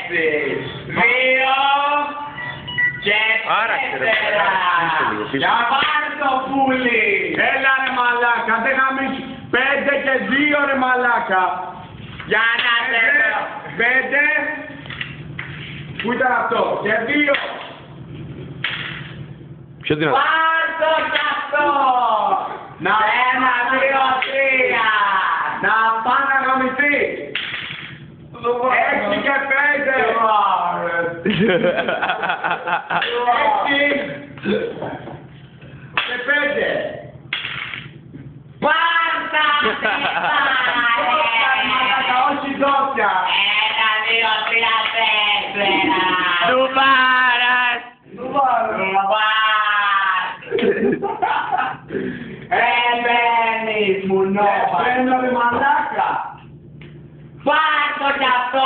Δύο και τέσσερα. Για πάρ' το πουλί. Έλα ρε μαλάκα, δεν γαμίσου. 5 και 2 ρε μαλάκα. Για να τέλω. 5. Πού ήταν αυτό, και 2. Πιο δυνατό. Πάρ' το κι αυτό. Να 1, 2, 3. να πάνε να γαμηθεί. 6 και 5. 6 και 5. Πάρ' τα Μαλάκα, όχι δόκια. 1, 2, 3, 4. Του πάρας. Μπαίνεις μουνόπα. Παίρνω ρε μαλάκα. Πάρ' το κι αυτό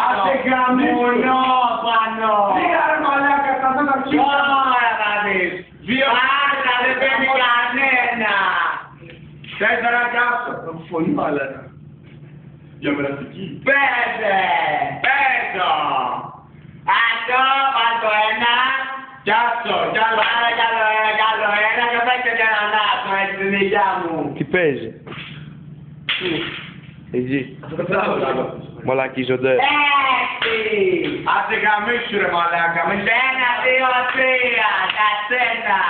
Άντε έξω. γαμίσου. Μουνόπανο. Λίγα ρε μαλάκα, θα δω τα ψήφια. Τώρα θα δεις. Πάρ' τα, δεν παίρνει κανένα. 4 κι αυτό. Φωνή μαλάκα. Διαμερατική. 5. Πέτω. Αυτό, πάρ' το ένα. Κι αυτό, κι άλλο. Πάρε κι άλλο ένα και παίξτε κι έναν άσο, έτσι την υγειά μου. Τι παίζει. Εκεί. Μαλακίζονται. 6. Άντε γαμίσου ρε μαλάκα. 1, 2, 3. Κατσένα.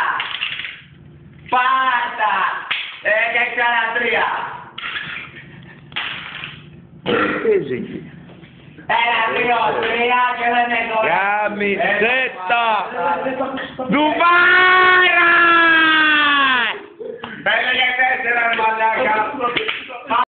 Πάρτα. Και ξανά 3. Παίζει εκεί. 1, 2, 3 και δεν έχω. Γαμισέτα. Ντουβάρα! 5 και 4 ρε μαλάκα.